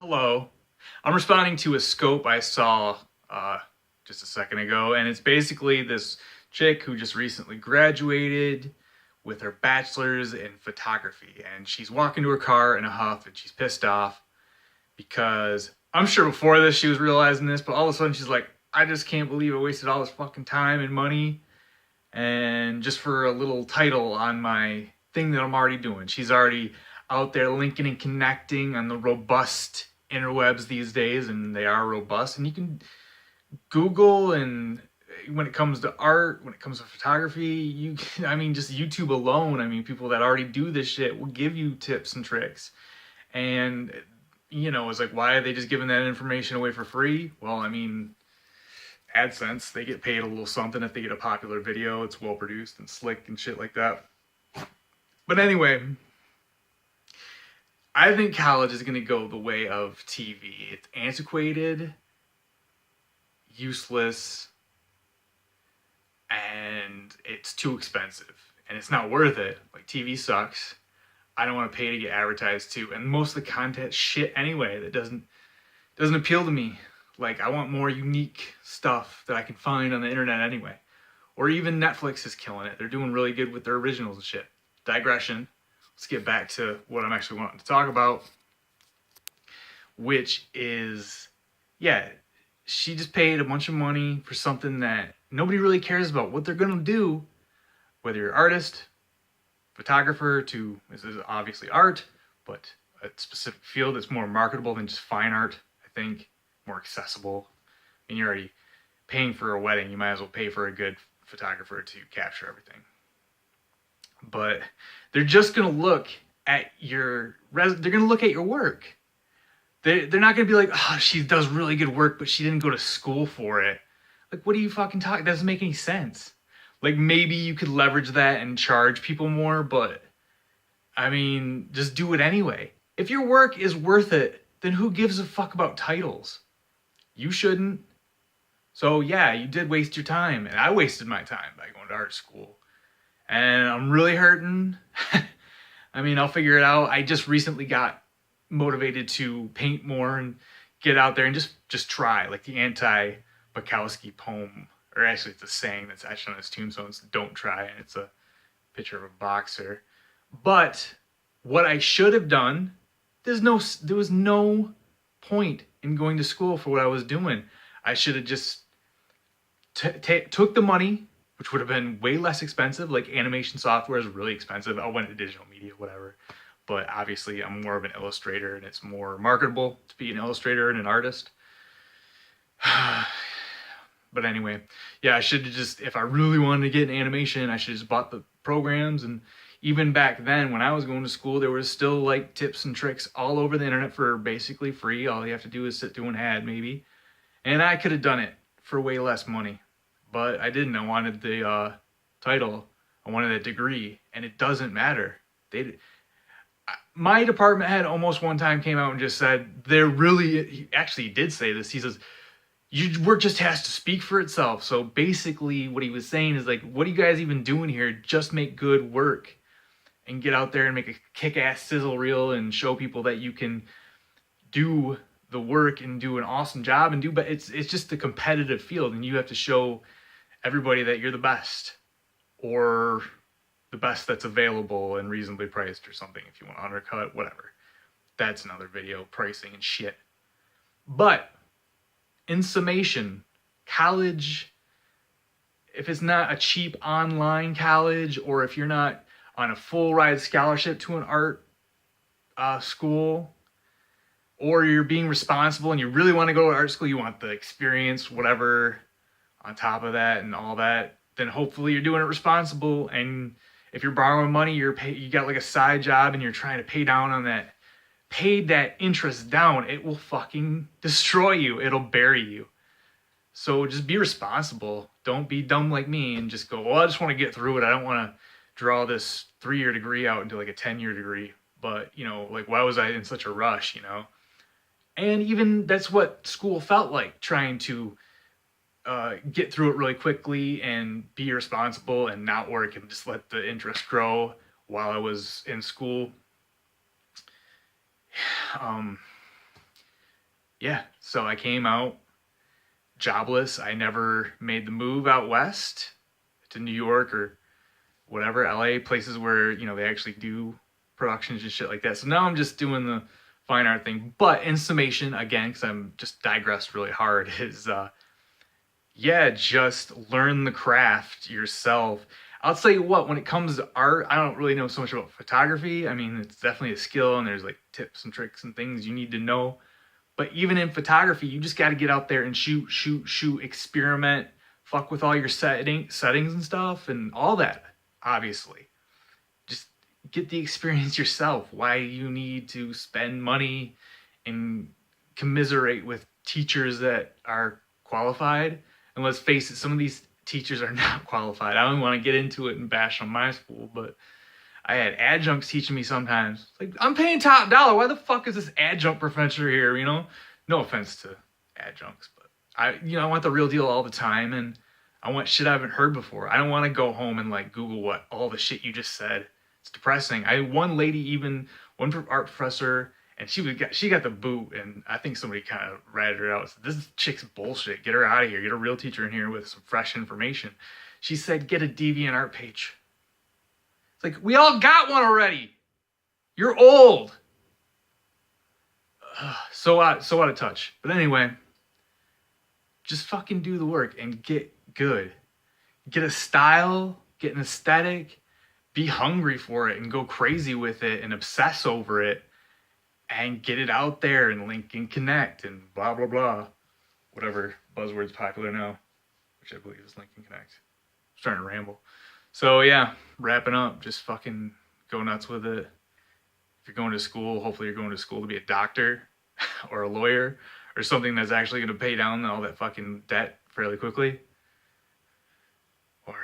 Hello. I'm responding to a scope I saw just a second ago, and it's basically this chick who just recently graduated with her bachelor's in photography, and she's walking to her car in a huff, and she's pissed off because I'm sure before this she was realizing this, but all of a sudden she's like, I just can't believe I wasted all this fucking time and money and just for a little title on my thing that I'm already doing. She's already out there linking and connecting on the robust interwebs these days, and they are robust. And you can Google, and when it comes to art, when it comes to photography, I mean, just YouTube alone, I mean, people that already do this shit will give you tips and tricks. And, it's like, why are they just giving that information away for free? Well, I mean, AdSense, they get paid a little something if they get a popular video. It's well produced and slick and shit like that. But anyway, I think college is going to go the way of TV. It's antiquated, useless, and it's too expensive. And it's not worth it. Like, TV sucks. I don't want to pay to get advertised to. And most of the content shit anyway that doesn't appeal to me. Like, I want more unique stuff that I can find on the internet anyway. Or even Netflix is killing it. They're doing really good with their originals and shit. Digression. Let's get back to what I'm actually wanting to talk about. Which is, yeah, she just paid a bunch of money for something that nobody really cares about. What they're going to do, whether you're an artist, photographer, this is obviously art, but a specific field that's more marketable than just fine art, I think. More accessible. And you're already paying for a wedding, you might as well pay for a good photographer to capture everything. But they're just gonna look at your they're gonna look at your work. They're not gonna be like, oh, she does really good work, but she didn't go to school for it. Like, what are you fucking talking? That doesn't make any sense. Like, maybe you could leverage that and charge people more, but I mean, just do it anyway. If your work is worth it, then who gives a fuck about titles? You shouldn't. So yeah, you did waste your time, and I wasted my time by going to art school. And I'm really hurting. I mean, I'll figure it out. I just recently got motivated to paint more and get out there and just try. Like the anti-Bukowski poem, or actually it's a saying that's etched on his tombstone, it's don't try, and it's a picture of a boxer. But what I should have done, there was no point in going to school for what I was doing. I should have just took the money, which would have been way less expensive. Like, animation software is really expensive. I went to digital media, whatever. But obviously I'm more of an illustrator, and it's more marketable to be an illustrator and an artist. But anyway, yeah, I should have just, if I really wanted to get an animation, I should have just bought the programs. And even back then, when I was going to school, there was still like tips and tricks all over the internet for basically free. All you have to do is sit through an ad, maybe. And I could have done it for way less money. But I didn't. I wanted the title. I wanted a degree. And it doesn't matter. My department head almost one time came out and just said, he actually did say this. He says, your work just has to speak for itself. So basically what he was saying is like, what are you guys even doing here? Just make good work. And get out there and make a kick-ass sizzle reel and show people that you can do the work and do an awesome job but it's just a competitive field, and you have to show everybody that you're the best, or the best that's available and reasonably priced or something. If you want to undercut, whatever. That's another video, pricing and shit. But in summation, college, if it's not a cheap online college, or if you're not on a full ride scholarship to an art school, or you're being responsible and you really want to go to art school, you want the experience, whatever, on top of that and all that, then hopefully you're doing it responsible. And if you're borrowing money, you got like a side job and you're trying to pay that interest down, it will fucking destroy you. It'll bury you. So just be responsible. Don't be dumb like me and just go, well, I just want to get through it. I don't want to draw this 3-year degree out into like a 10-year degree. But, like, why was I in such a rush, And even that's what school felt like, trying to get through it really quickly and be responsible and not work and just let the interest grow while I was in school. yeah, so I came out jobless. I never made the move out west to New York or whatever, LA, places where, you know, they actually do productions and shit like that. So now I'm just doing the fine art thing. But in summation, again, because I'm just digressed really hard, is yeah, just learn the craft yourself. I'll tell you what, when it comes to art, I don't really know so much about photography. I mean, it's definitely a skill and there's like tips and tricks and things you need to know. But even in photography, you just got to get out there and shoot, shoot, shoot, experiment, fuck with all your settings and stuff and all that, obviously. Just get the experience yourself. Why you need to spend money and commiserate with teachers that are qualified. And let's face it, some of these teachers are not qualified. I don't want to get into it and bash on my school, but I had adjuncts teaching me sometimes. Like, I'm paying top dollar. Why the fuck is this adjunct professor here? You know, no offense to adjuncts, but I want the real deal all the time, and I want shit I haven't heard before. I don't want to go home and like Google what all the shit you just said. It's depressing. I had one lady, even one art professor, and she got the boot, and I think somebody kind of ratted her out. Said, this chick's bullshit. Get her out of here. Get a real teacher in here with some fresh information. She said, get a DeviantArt page. It's like, we all got one already. You're old. So out of touch. But anyway, just fucking do the work and get good. Get a style, get an aesthetic, be hungry for it and go crazy with it and obsess over it and get it out there and link and connect and blah, blah, blah. Whatever buzzword's popular now, which I believe is link and connect. I'm starting to ramble. So yeah, wrapping up, just fucking go nuts with it. If you're going to school, hopefully you're going to school to be a doctor or a lawyer or something that's actually going to pay down all that fucking debt fairly quickly. Or